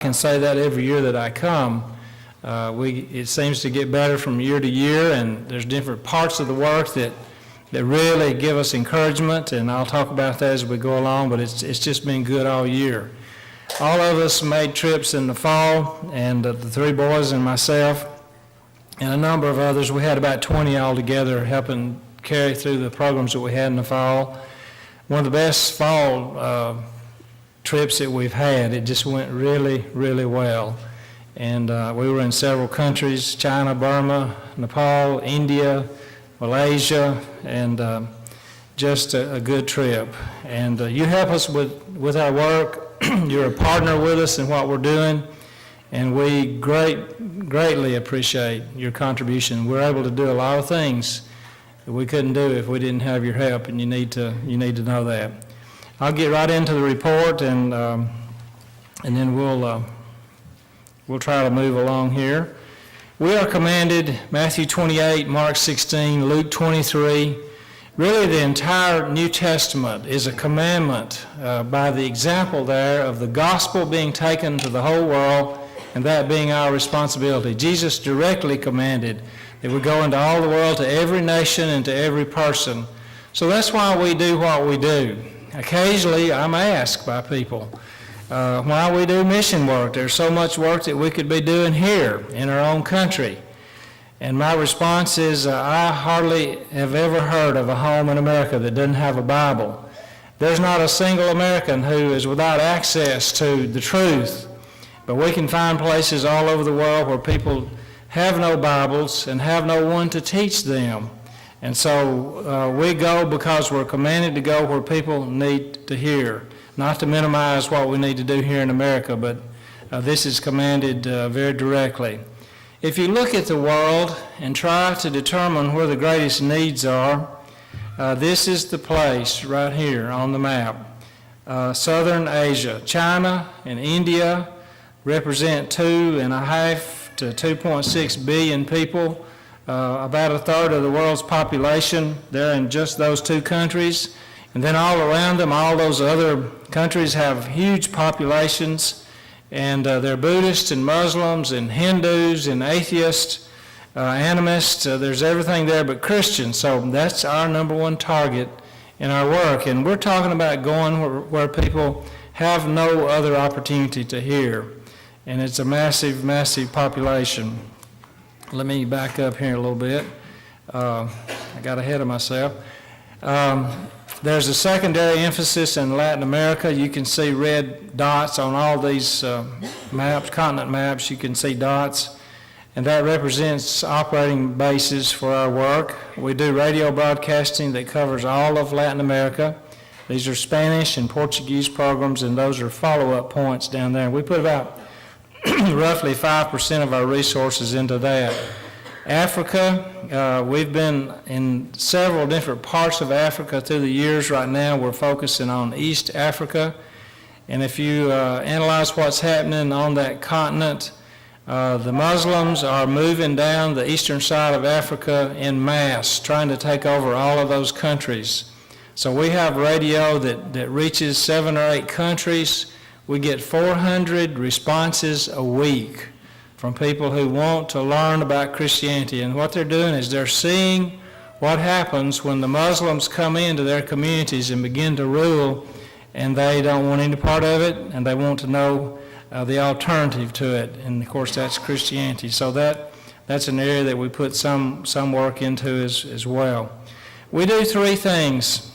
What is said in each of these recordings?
can say that every year that I come. It seems to get better from year to year, and there's different parts of the work that really give us encouragement, and I'll talk about that as we go along, but it's just been good all year. All of us made trips in the fall, and the three boys and myself and a number of others, we had about 20 altogether helping carry through the programs that we had in the fall. One of the best fall trips that we've had. It just went really, really well. And we were in several countries: China, Burma, Nepal, India, Malaysia, and just a good trip. And you help us with our work. You're a partner with us in what we're doing, and we greatly appreciate your contribution. We're able to do a lot of things that we couldn't do if we didn't have your help, and you need to know that. I'll get right into the report, and then we'll try to move along here. We are commanded, Matthew 28, Mark 16, Luke 23. Really, the entire New Testament is a commandment by the example there of the gospel being taken to the whole world, and that being our responsibility. Jesus directly commanded that we go into all the world, to every nation and to every person. So that's why we do what we do. Occasionally, I'm asked by people why we do mission work. There's so much work that we could be doing here in our own country. And my response is, I hardly have ever heard of a home in America that doesn't have a Bible. There's not a single American who is without access to the truth. But we can find places all over the world where people have no Bibles and have no one to teach them. And so we go because we're commanded to go where people need to hear. Not to minimize what we need to do here in America, but this is commanded very directly. If you look at the world and try to determine where the greatest needs are, this is the place right here on the map. Southern Asia. China and India represent 2.5 to 2.6 billion people, about a third of the world's population. They're in just those two countries. And then all around them, all those other countries have huge populations. And they're Buddhists and Muslims and Hindus and atheists, animists. There's everything there but Christians. So that's our number one target in our work. And we're talking about going where people have no other opportunity to hear. And it's a massive, massive population. Let me back up here a little bit. I got ahead of myself. There's a secondary emphasis in Latin America. You can see red dots on all these maps, continent maps. You can see dots, and that represents operating bases for our work. We do radio broadcasting that covers all of Latin America. These are Spanish and Portuguese programs, and those are follow-up points down there. We put about roughly 5% of our resources into that. Africa, we've been in several different parts of Africa through the years. Right now we're focusing on East Africa. And if you analyze what's happening on that continent, the Muslims are moving down the eastern side of Africa en masse, trying to take over all of those countries. So we have radio that reaches 7 or 8 countries. We get 400 responses a week from people who want to learn about Christianity. And what they're doing is they're seeing what happens when the Muslims come into their communities and begin to rule, and they don't want any part of it, and they want to know the alternative to it. And of course that's Christianity. So that's an area that we put some work into as well. We do 3 things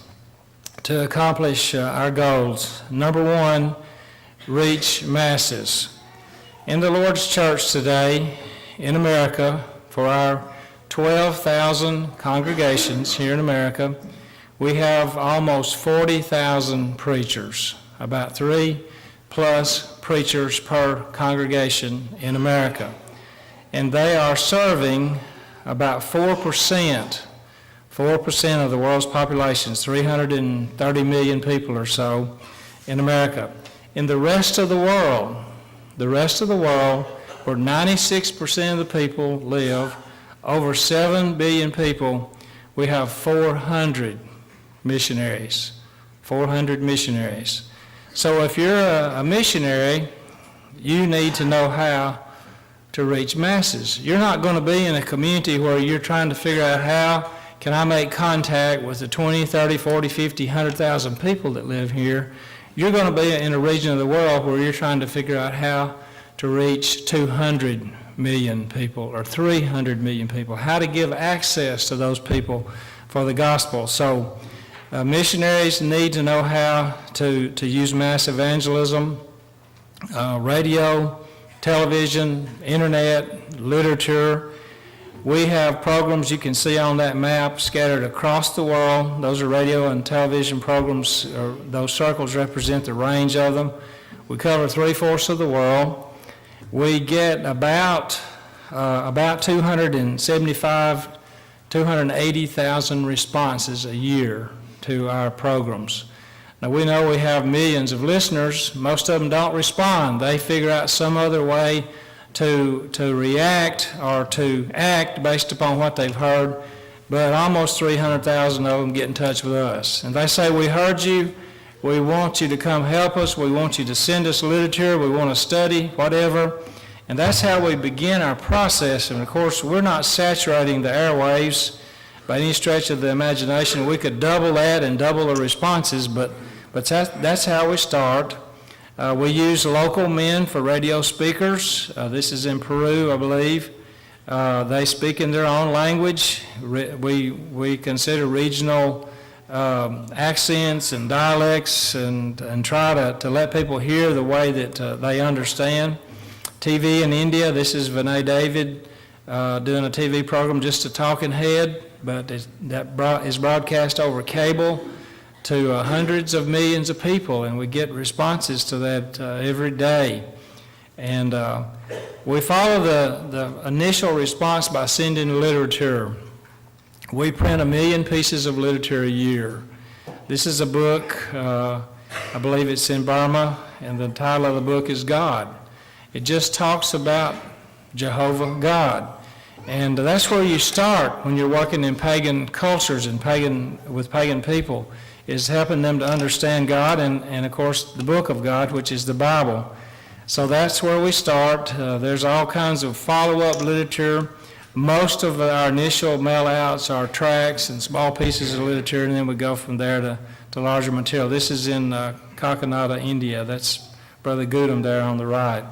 to accomplish our goals. Number 1, reach masses. In the Lord's Church today in America, for our 12,000 congregations here in America, we have almost 40,000 preachers, about 3+ preachers per congregation in America. And they are serving about 4% of the world's population, 330 million people or so in America. In the rest of the world, where 96% of the people live, over 7 billion people, we have 400 missionaries. 400 missionaries. So if you're a missionary, you need to know how to reach masses. You're not going to be in a community where you're trying to figure out how can I make contact with the 20, 30, 40, 50, 100,000 people that live here. You're going to be in a region of the world where you're trying to figure out how to reach 200 million people or 300 million people, how to give access to those people for the gospel. So missionaries need to know how to use mass evangelism, radio, television, internet, literature. We have programs you can see on that map scattered across the world. Those are radio and television programs. Those circles represent the range of them. We cover 3/4 of the world. We get about 280,000 responses a year to our programs. Now we know we have millions of listeners. Most of them don't respond. They figure out some other way to react or to act based upon what they've heard, but almost 300,000 of them get in touch with us. And they say, we heard you, we want you to come help us, we want you to send us literature, we want to study, whatever. And that's how we begin our process. And of course, we're not saturating the airwaves by any stretch of the imagination. We could double that and double the responses, but that's how we start. We use local men for radio speakers. This is in Peru, I believe. They speak in their own language. We consider regional accents and dialects and try to let people hear the way that they understand. TV in India, this is Vinay David doing a TV program, just a talking head, but that is broadcast over cable to hundreds of millions of people, and we get responses to that every day. And we follow the initial response by sending literature. We print 1 million pieces of literature a year. This is a book, I believe it's in Burma, and the title of the book is God. It just talks about Jehovah God. And that's where you start when you're working in pagan cultures and with pagan people, is helping them to understand God and of course, the book of God, which is the Bible. So that's where we start. There's all kinds of follow-up literature. Most of our initial mail-outs are tracts and small pieces of literature, and then we go from there to larger material. This is in Kakinada, India. That's Brother Gudam there on the right.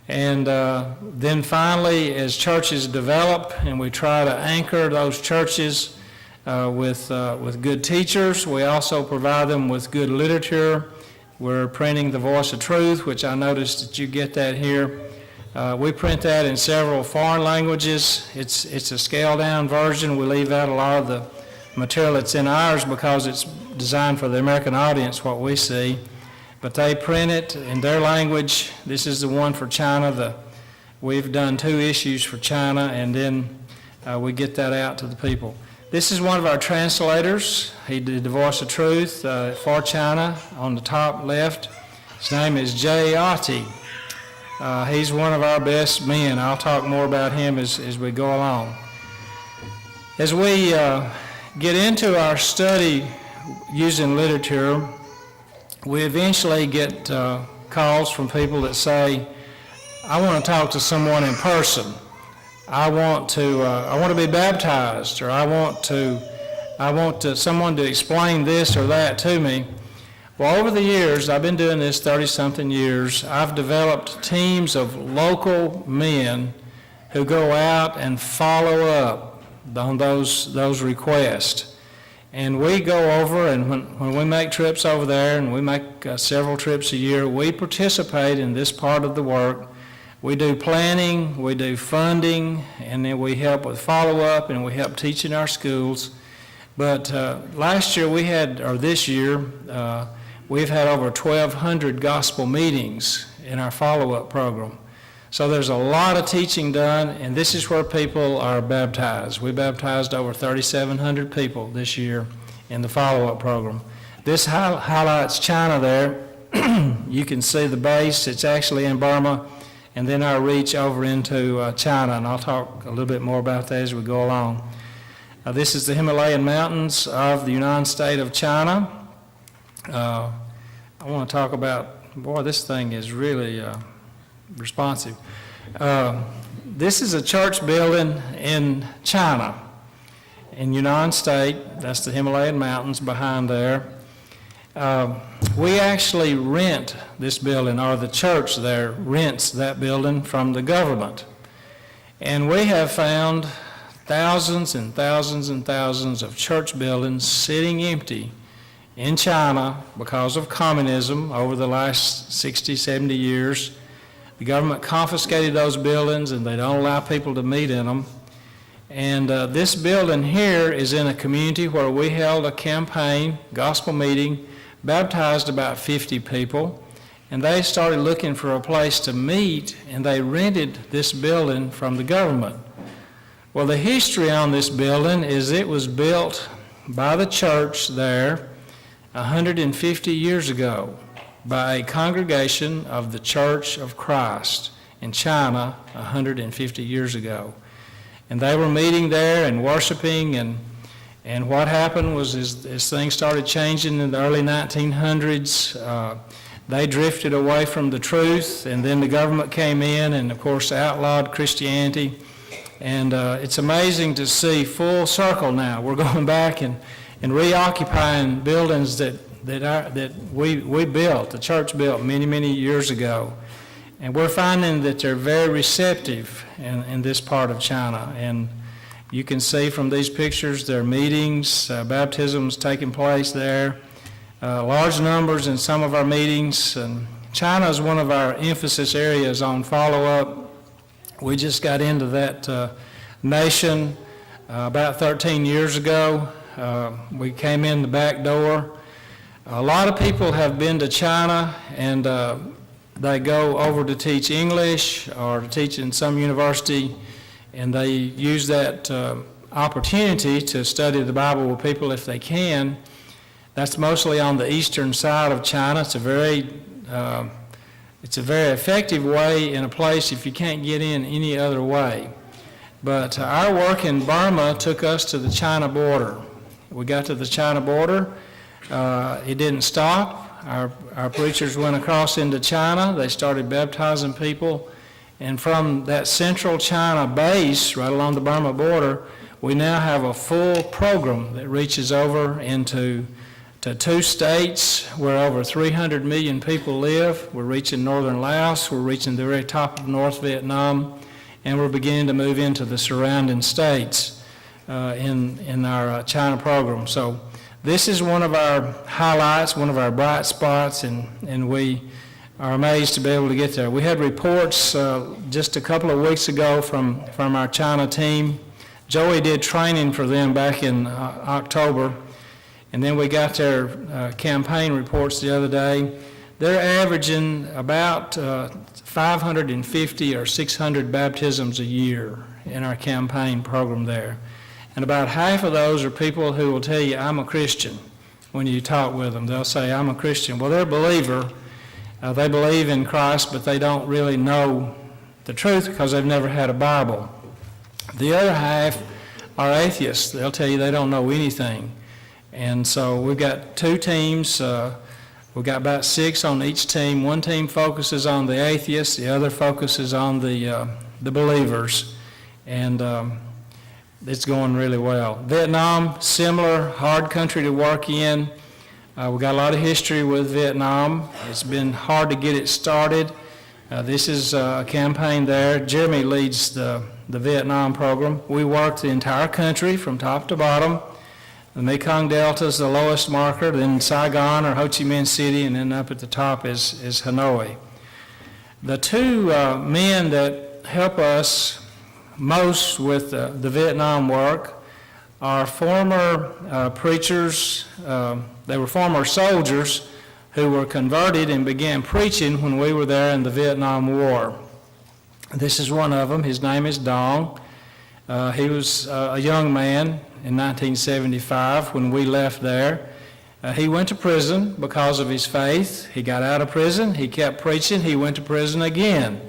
And then finally, as churches develop and we try to anchor those churches with good teachers, we also provide them with good literature. We're printing The Voice of Truth, which I noticed that you get that here. We print that in several foreign languages. It's a scaled-down version. We leave out a lot of the material that's in ours because it's designed for the American audience, what we see. But they print it in their language. This is the one for China. We've done 2 issues for China, and then we get that out to the people. This is one of our translators. He did The Voice of Truth for China on the top left. His name is Jay Ati. He's one of our best men. I'll talk more about him as we go along. As we get into our study using literature, we eventually get calls from people that say, I want to talk to someone in person. I want to be baptized, or I want someone to explain this or that to me. Well, over the years, I've been doing this 30-something years, I've developed teams of local men who go out and follow up on those requests. And we go over, and when we make trips over there, and we make several trips a year, we participate in this part of the work. We do planning, we do funding, and then we help with follow-up, and we help teach in our schools. But this year, we've had over 1,200 gospel meetings in our follow-up program. So there's a lot of teaching done, and this is where people are baptized. We baptized over 3,700 people this year in the follow-up program. This highlights China there. You can see the base. It's actually in Burma, and then our reach over into China, and I'll talk a little bit more about that as we go along. This is the Himalayan mountains of the Yunnan state of China. I want to talk about, boy, this thing is really responsive. This is a church building in China, in Yunnan State. That's the Himalayan mountains behind there. We actually rent this building, or the church there rents that building from the government. And we have found thousands and thousands and thousands of church buildings sitting empty in China because of communism over the last 60, 70 years. The government confiscated those buildings and they don't allow people to meet in them. And this building here is in a community where we held a campaign, gospel meeting, baptized about 50 people, and they started looking for a place to meet, and they rented this building from the government. Well, the history on this building is it was built by the church there 150 years ago by a congregation of the Church of Christ in China 150 years ago. And they were meeting there and worshiping, and what happened was as things started changing in the early 1900s, they drifted away from the truth, and then the government came in and, of course, outlawed Christianity. And it's amazing to see full circle now. We're going back and reoccupying buildings that we built, the church built many, many years ago. And we're finding that they're very receptive in this part of China. And you can see from these pictures there are meetings, baptisms taking place there, large numbers in some of our meetings. And China is one of our emphasis areas on follow-up. We just got into that nation about 13 years ago. We came in the back door. A lot of people have been to China, and they go over to teach English or to teach in some university, and they use that opportunity to study the Bible with people if they can. That's mostly on the eastern side of China. It's a very effective way in a place if you can't get in any other way. But our work in Burma took us to the China border. We got to the China border. It didn't stop. Our preachers went across into China. They started baptizing people. And from that central China base, right along the Burma border, we now have a full program that reaches over into two states where over 300 million people live. We're reaching northern Laos. We're reaching the very top of North Vietnam. And we're beginning to move into the surrounding states in our China program. So this is one of our highlights, one of our bright spots, and we are amazed to be able to get there. We had reports just a couple of weeks ago from our China team. Joey did training for them back in October, and then we got their campaign reports the other day. They're averaging about 550 or 600 baptisms a year in our campaign program there. And about half of those are people who will tell you, I'm a Christian. When you talk with them, they'll say, I'm a Christian. Well, they're a believer. They believe in Christ, but they don't really know the truth because they've never had a Bible. The other half are atheists. They'll tell you they don't know anything. And so we've got two teams. We've got about 6 on each team. One team focuses on the atheists. The other focuses on the believers. And it's going really well. Vietnam, similar, hard country to work in. We've got a lot of history with Vietnam. It's been hard to get it started. This is a campaign there. Jeremy leads the Vietnam program. We work the entire country from top to bottom. The Mekong Delta is the lowest marker, then Saigon or Ho Chi Minh City, and then up at the top is Hanoi. The two men that help us most with the Vietnam work are former preachers. They were former soldiers who were converted and began preaching when we were there in the Vietnam War. This is one of them. His name is Dong. He was a young man in 1975 when we left there. He went to prison because of his faith. He got out of prison. He kept preaching. He went to prison again.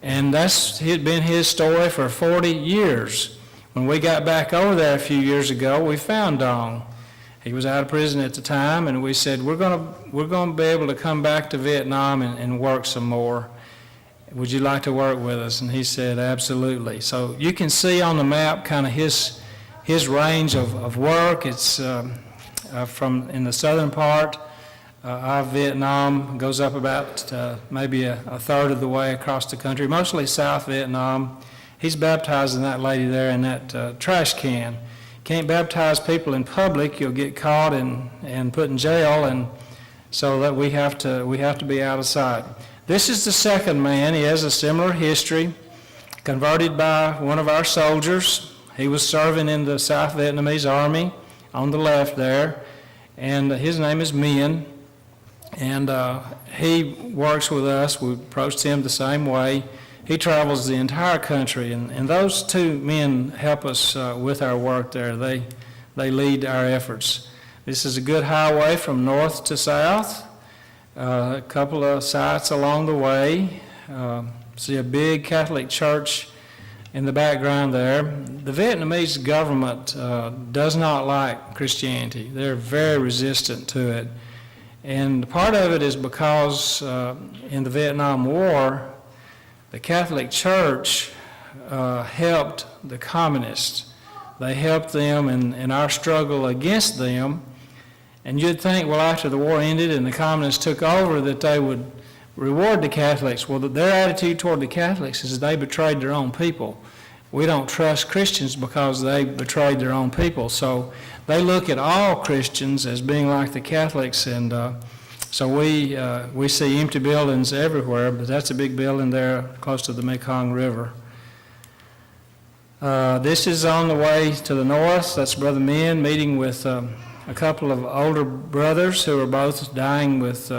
And that's had been his story for 40 years. When we got back over there a few years ago, we found Dong. He was out of prison at the time, and we said, we're going to be able to come back to Vietnam and work some more. would you like to work with us? And he said, absolutely. So you can see on the map kind of his range of work. It's from in the southern part of Vietnam, goes up about maybe a third of the way across the country, mostly South Vietnam. He's baptizing that lady there in that trash can. Can't baptize people in public, you'll get caught and put in jail, and so that we have to be out of sight. This is the second man. He has a similar history, converted by one of our soldiers. He was serving in the South Vietnamese Army on the left there, and his name is Minh, and he works with us. We approached him the same way. He travels the entire country, and those two men help us with our work there. They lead our efforts. This is a good highway from north to south. A couple of sites along the way. See a big Catholic church in the background there. The Vietnamese government does not like Christianity. They're very resistant to it. And part of it is because in the Vietnam War, the Catholic Church helped the communists. They helped them in our struggle against them. And you'd think, well, after the war ended and the communists took over, that they would reward the Catholics. Well, their attitude toward the Catholics is they betrayed their own people. We don't trust Christians because they betrayed their own people. So they look at all Christians as being like the Catholics, and so we see empty buildings everywhere, but that's a big building there close to the Mekong River. This is on the way to the north. That's Brother Minh meeting with a couple of older brothers who are both dying with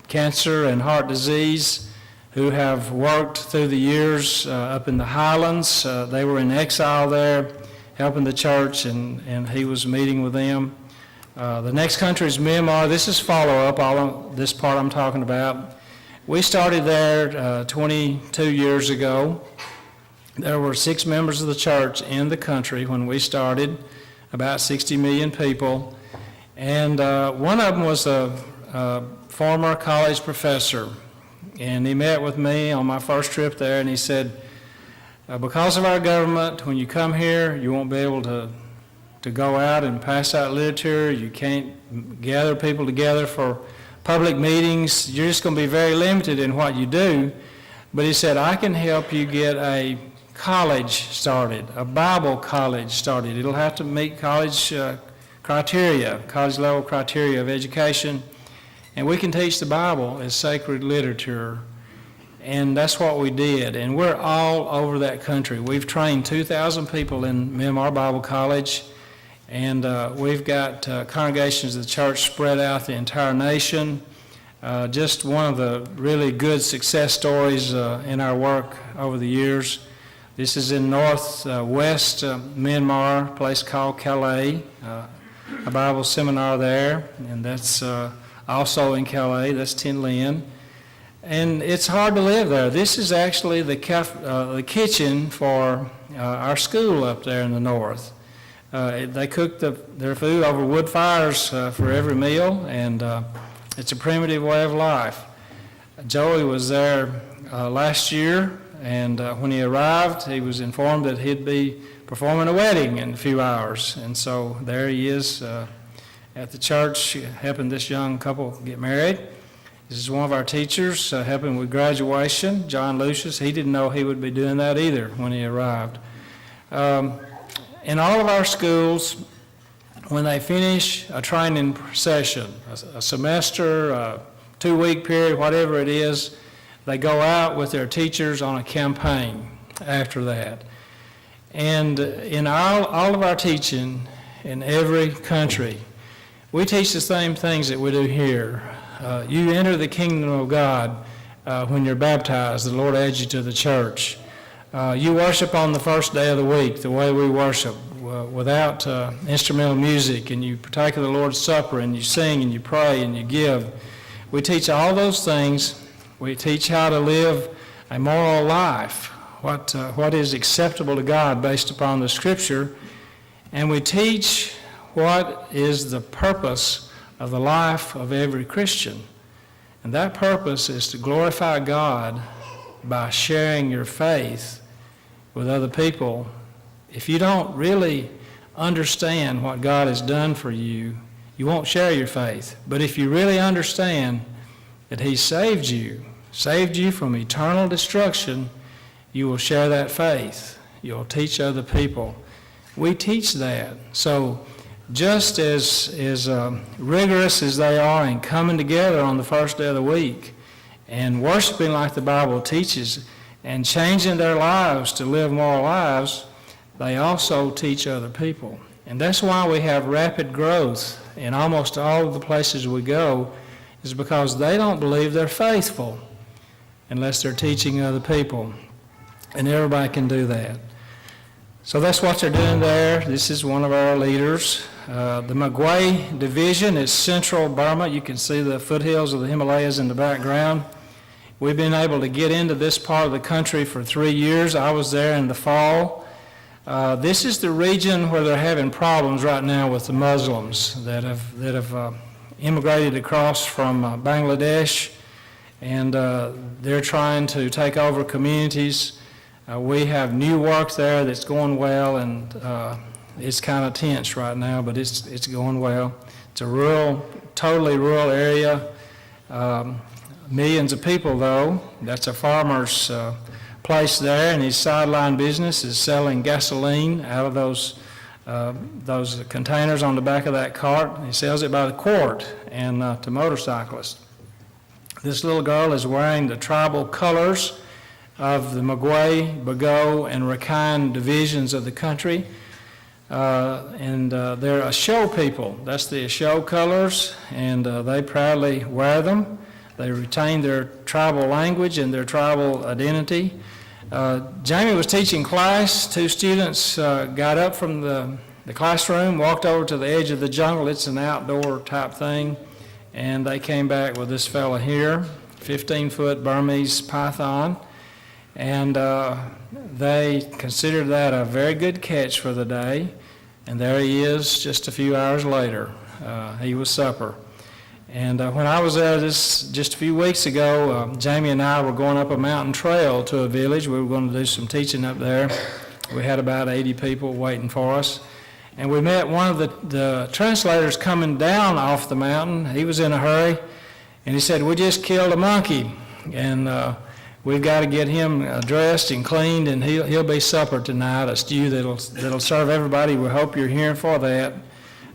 cancer and heart disease, who have worked through the years up in the highlands. They were in exile there, helping the church, and he was meeting with them. The next country is Myanmar. This is follow-up, all of this part I'm talking about. We started there 22 years ago. There were 6 members of the church in the country when we started, about 60 million people. And one of them was a former college professor. And he met with me on my first trip there, and he said, because of our government, when you come here, you won't be able to go out and pass out literature. You can't gather people together for public meetings. You're just going to be very limited in what you do. But he said, I can help you get a college started, a Bible college started. It'll have to meet college criteria, college level criteria of education. And we can teach the Bible as sacred literature. And that's what we did. And we're all over that country. We've trained 2,000 people in Myanmar Bible College. And we've got congregations of the church spread out the entire nation. Just one of the really good success stories in our work over the years. This is in northwest Myanmar, a place called Calais, a Bible seminar there. And that's also in Calais, that's Tin Lin. And it's hard to live there. This is actually the kitchen for our school up there in the north. They cook their food over wood fires for every meal, and it's a primitive way of life. Joey was there last year, and when he arrived, he was informed that he'd be performing a wedding in a few hours. And so there he is at the church helping this young couple get married. This is one of our teachers helping with graduation, John Lucius. He didn't know he would be doing that either when he arrived. In all of our schools, when they finish a training session, a semester, a 2-week period, whatever it is, they go out with their teachers on a campaign after that. And in all of our teaching in every country, we teach the same things that we do here. You enter the kingdom of God when you're baptized. The Lord adds you to the church. You worship on the first day of the week, the way we worship, without instrumental music, and you partake of the Lord's Supper, and you sing, and you pray, and you give. We teach all those things. We teach how to live a moral life, what is acceptable to God based upon the Scripture, and we teach what is the purpose of the life of every Christian. And that purpose is to glorify God by sharing your faith with other people, if you don't really understand what God has done for you, you won't share your faith. But if you really understand that He saved you from eternal destruction, you will share that faith. You'll teach other people. We teach that. So just as rigorous as they are in coming together on the first day of the week and worshiping like the Bible teaches and changing their lives to live moral lives, they also teach other people. And that's why we have rapid growth in almost all of the places we go, is because they don't believe they're faithful unless they're teaching other people. And everybody can do that. So that's what they're doing there. This is one of our leaders. The Magway Division is central Burma. You can see the foothills of the Himalayas in the background. We've been able to get into this part of the country for 3 years. I was there in the fall. This is the region where they're having problems right now with the Muslims that have immigrated across from Bangladesh, and they're trying to take over communities. We have new work there that's going well, and it's kind of tense right now, but it's going well. It's a totally rural area. Millions of people, though. That's a farmer's place there, and his sideline business is selling gasoline out of those containers on the back of that cart. He sells it by the quart and to motorcyclists. This little girl is wearing the tribal colors of the Magway, Bago, and Rakhine divisions of the country. And they're Asho people. That's the Asho colors, and they proudly wear them. They retain their tribal language and their tribal identity. Jamie was teaching class. 2 students got up from the classroom, walked over to the edge of the jungle. It's an outdoor type thing. And they came back with this fella here, 15-foot Burmese python. And they considered that a very good catch for the day. And there he is just a few hours later. He was supper. And when I was there just a few weeks ago, Jamie and I were going up a mountain trail to a village. We were going to do some teaching up there. We had about 80 people waiting for us. And we met one of the translators coming down off the mountain. He was in a hurry. And he said, "We just killed a monkey. And we've got to get him dressed and cleaned, and he'll be supper tonight, a stew that'll serve everybody. We hope you're here for that."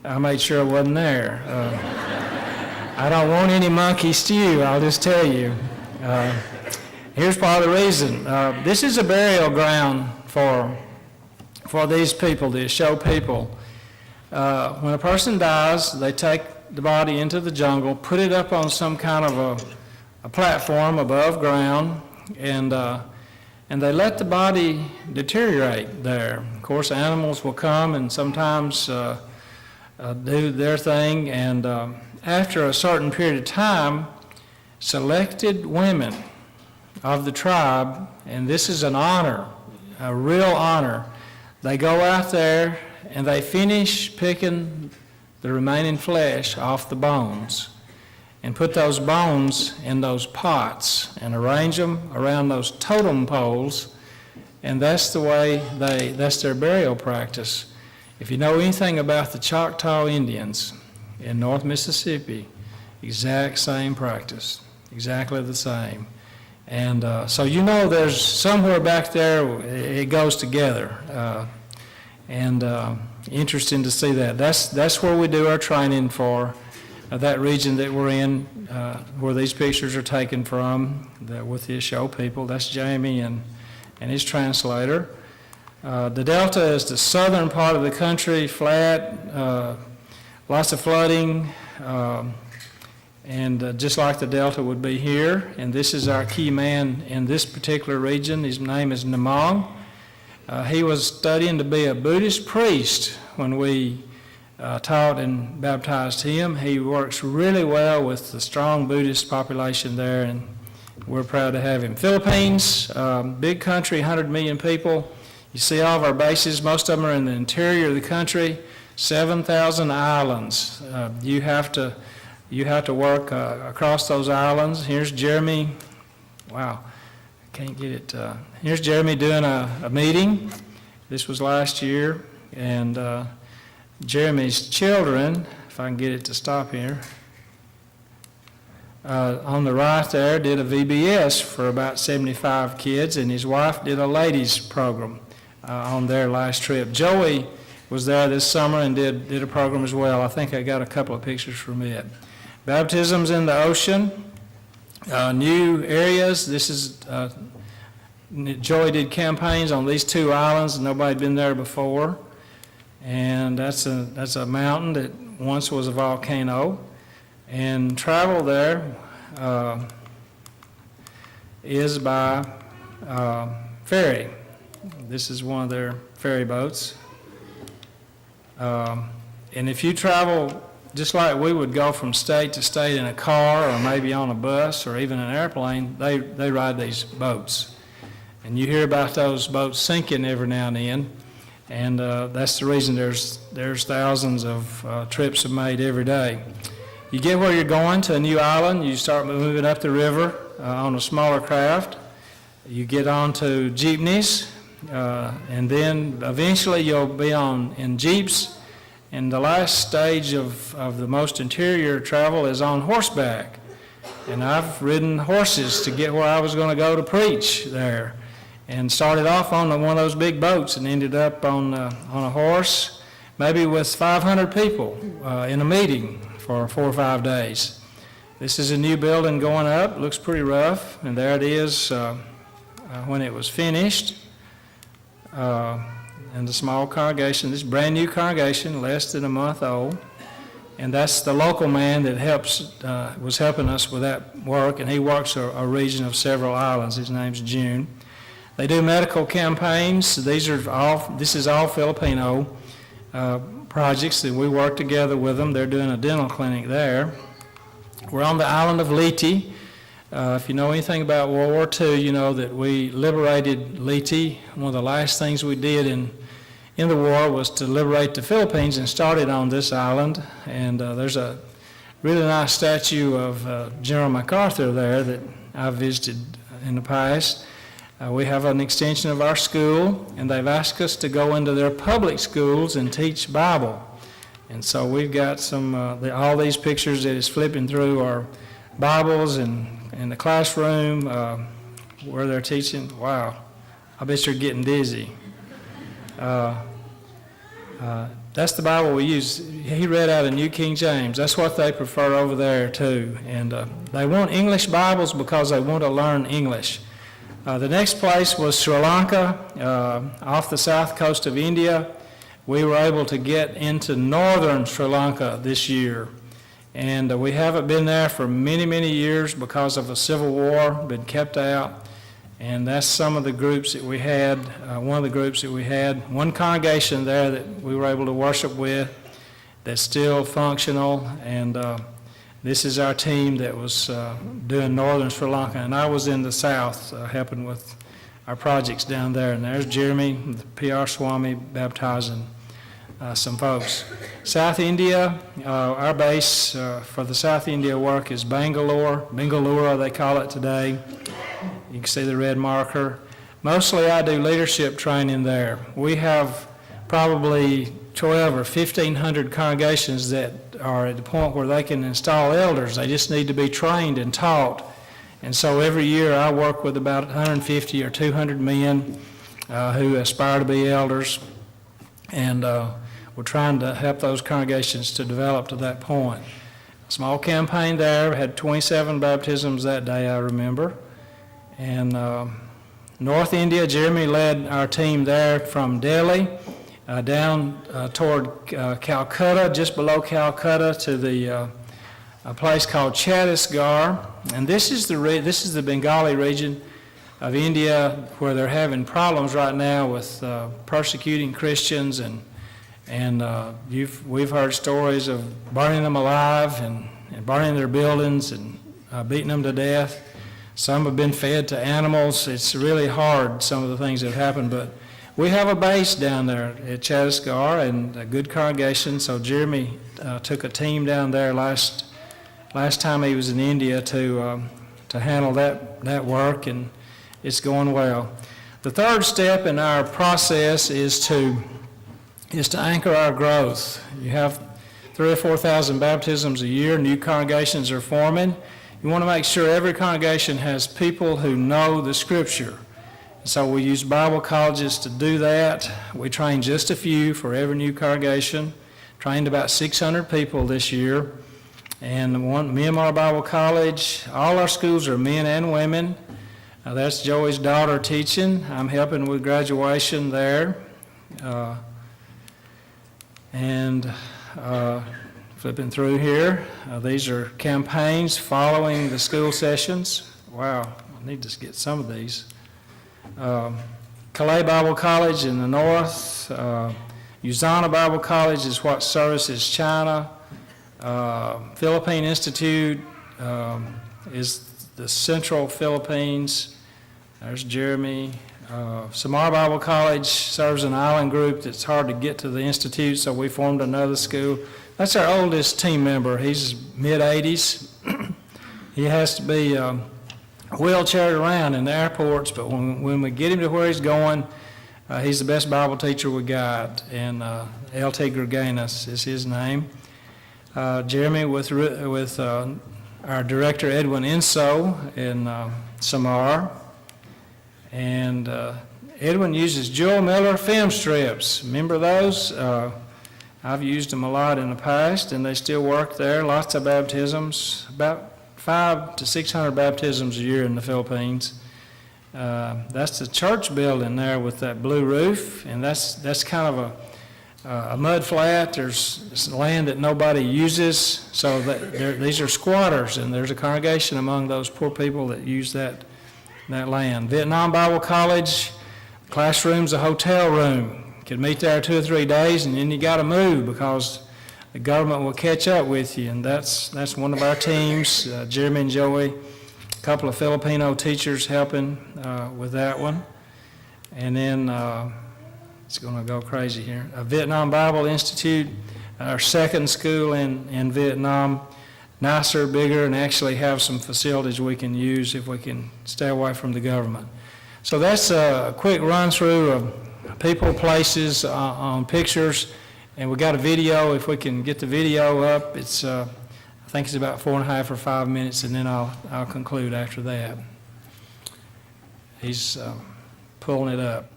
I made sure I wasn't there. I don't want any monkey stew, I'll just tell you. Here's part of the reason. This is a burial ground for these people, the Asho people. When a person dies, they take the body into the jungle, put it up on some kind of a platform above ground, and they let the body deteriorate there. Of course, animals will come and sometimes do their thing, and after a certain period of time, selected women of the tribe, and this is an honor, a real honor, they go out there and they finish picking the remaining flesh off the bones and put those bones in those pots and arrange them around those totem poles, and that's the way that's their burial practice. If you know anything about the Choctaw Indians in North Mississippi, exact same practice, exactly the same. And so you know there's somewhere back there it goes together. Interesting to see that. That's where we do our training for that region that we're in, where these pictures are taken from, with the Asho people. That's Jamie and his translator. The Delta is the southern part of the country, flat, lots of flooding, and just like the Delta would be here. And this is our key man in this particular region. His name is Namong. He was studying to be a Buddhist priest when we taught and baptized him. He works really well with the strong Buddhist population there, and we're proud to have him. Philippines, big country, 100 million people. You see all of our bases. Most of them are in the interior of the country. 7,000 islands. You have to work across those islands. Here's Jeremy. Wow, can't get it. Here's Jeremy doing a meeting. This was last year, and Jeremy's children, if I can get it to stop here, on the right there did a VBS for about 75 kids, and his wife did a ladies program on their last trip. Joey was there this summer and did a program as well. I think I got a couple of pictures from it. Baptisms in the ocean, new areas. This is Joey did campaigns on these two islands. Nobody had been there before, and that's a mountain that once was a volcano. And travel there is by ferry. This is one of their ferry boats. And if you travel just like we would go from state to state in a car or maybe on a bus or even an airplane, they ride these boats. And you hear about those boats sinking every now and then, and that's the reason there's thousands of trips are made every day. You get where you're going to a new island, you start moving up the river on a smaller craft. You get onto jeepneys, and then eventually you'll be in jeeps. And the last stage of the most interior travel is on horseback. And I've ridden horses to get where I was going to go to preach there. And started off on one of those big boats and ended up on a horse, maybe with 500 people in a meeting for 4 or 5 days. This is a new building going up, looks pretty rough, and there it is when it was finished. And the small congregation, this brand new congregation, less than a month old, and that's the local man that was helping us with that work, and he works a region of several islands. His name's June. They do medical campaigns. This is all Filipino projects that we work together with them. They're doing a dental clinic there. We're on the island of Leyte. If you know anything about World War II, you know that we liberated Leyte. One of the last things we did in the war was to liberate the Philippines and started on this island. And there's a really nice statue of General MacArthur there that I've visited in the past. We have an extension of our school, and they've asked us to go into their public schools and teach Bible. And so we've got all these pictures that is flipping through our Bibles and in the classroom where they're teaching. Wow, I bet you're getting dizzy. That's the Bible we use. He read out of New King James. That's what they prefer over there too. And they want English Bibles because they want to learn English. The next place was Sri Lanka, off the south coast of India. We were able to get into northern Sri Lanka this year. And we haven't been there for many, many years because of a civil war, been kept out. And that's some of the groups that we had, one of the groups that we had. One congregation there that we were able to worship with that's still functional. And this is our team that was doing northern Sri Lanka. And I was in the south helping with our projects down there. And there's Jeremy, the P.R. Swami, baptizing some folks. South India, our base for the South India work is Bangalore. Bengaluru, they call it today. You can see the red marker. Mostly I do leadership training there. We have probably 12 or 1,500 congregations that are at the point where they can install elders. They just need to be trained and taught. And so every year I work with about 150 or 200 men who aspire to be elders. And we're trying to help those congregations to develop to that point. Small campaign there, had 27 baptisms that day, I remember. And North India, Jeremy led our team there from Delhi down toward Calcutta, just below Calcutta, to a place called Chhattisgarh. And this is the Bengali region of India where they're having problems right now with persecuting Christians, and we've heard stories of burning them alive and burning their buildings and beating them to death. Some have been fed to animals. It's really hard, some of the things that have happened, but we have a base down there at Chhattisgarh and a good congregation. So Jeremy took a team down there last time he was in India to handle that work, and it's going well. The third step in our process is to anchor our growth. You have 3,000 or 4,000 baptisms a year, new congregations are forming. You want to make sure every congregation has people who know the Scripture. So we use Bible colleges to do that. We train just a few for every new congregation. Trained about 600 people this year. And Myanmar Bible College, all our schools are men and women. That's Joey's daughter teaching. I'm helping with graduation there. Flipping through here, these are campaigns following the school sessions. Wow, I need to get some of these. Calais Bible College in the north. Uzana Bible College is what services China. Philippine Institute is the central Philippines. There's Jeremy. Samar Bible College serves an island group that's hard to get to the institute, so we formed another school. That's our oldest team member. He's mid-80s. He has to be wheelchaired around in the airports, but when we get him to where he's going, he's the best Bible teacher we got, and L.T. Greganis is his name. Jeremy with our director Edwin Inso in Samar, and Edwin uses Joel Miller film strips. Remember those? I've used them a lot in the past, and they still work there. Lots of baptisms, about 500 to 600 baptisms a year in the Philippines. That's the church building there with that blue roof, and that's kind of a mud flat. There's land that nobody uses, so these are squatters, and there's a congregation among those poor people that use that land. Vietnam Bible College, classroom's a hotel room. You could meet there 2 or 3 days, and then you got to move because the government will catch up with you, and that's one of our teams. Jeremy and Joey, a couple of Filipino teachers helping with that one, and then it's going to go crazy here. Vietnam Bible Institute, our second school in Vietnam, nicer, bigger, and actually have some facilities we can use if we can stay away from the government. So that's a quick run through of people, places, on pictures, and we got a video. If we can get the video up, it's I think it's about 4.5 or 5 minutes, and then I'll conclude after that. He's pulling it up.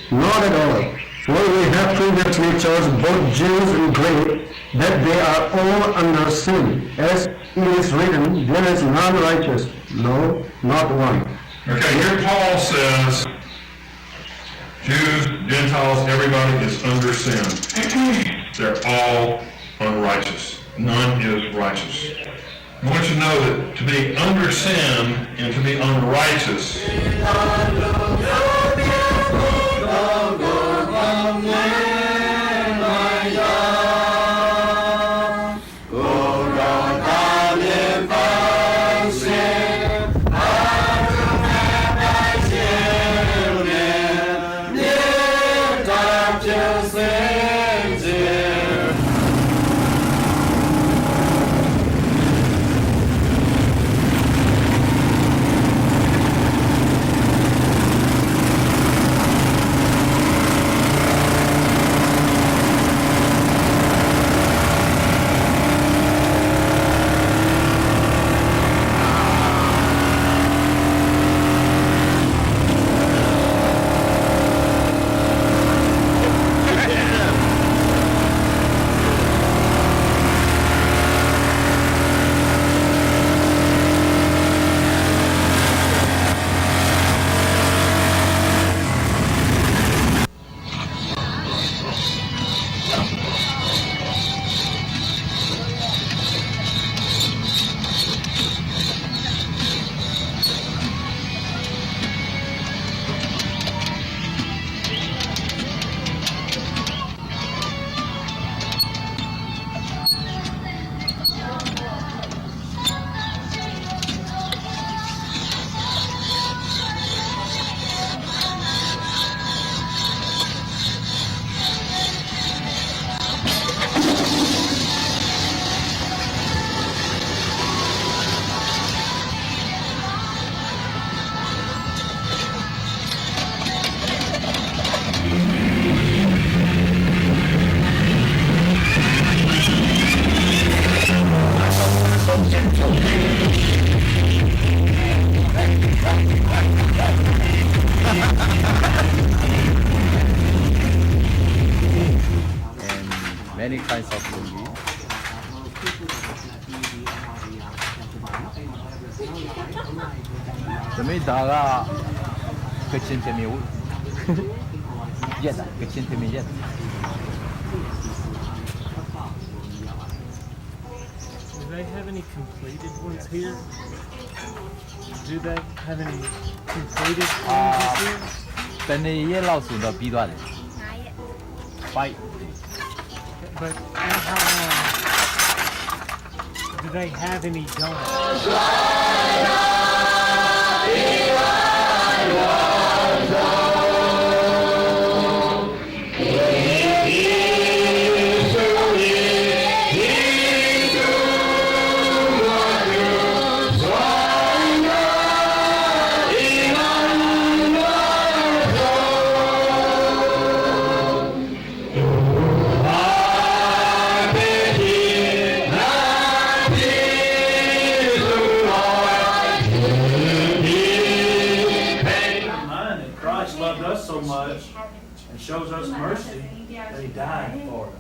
Not at all. For we have previously chosen both Jews and Greek, that they are all under sin. As it is written, there is none righteous, no, not one. Okay, here Paul says, Jews, Gentiles, everybody is under sin. They're all unrighteous. None is righteous. I want you to know that to be under sin and to be unrighteous kinds of movie. 재미다가 그친 재미우. 옛다 그친 재미 옛. Do they have any completed ones here? Do they have any completed ones here? 等你叶老鼠的 B 段 fight But how do they have any done? Mind that Christ loved us so much and shows us mercy that He died for us.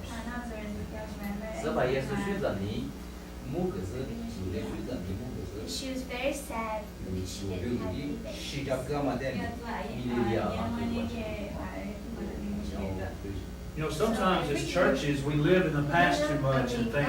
是把耶稣选择你，木可是主的选择你木可是。 She was very sad. 我就你洗脚干嘛的？米利亚嘛，对吧？ You know, sometimes as churches, we live in the past too much and think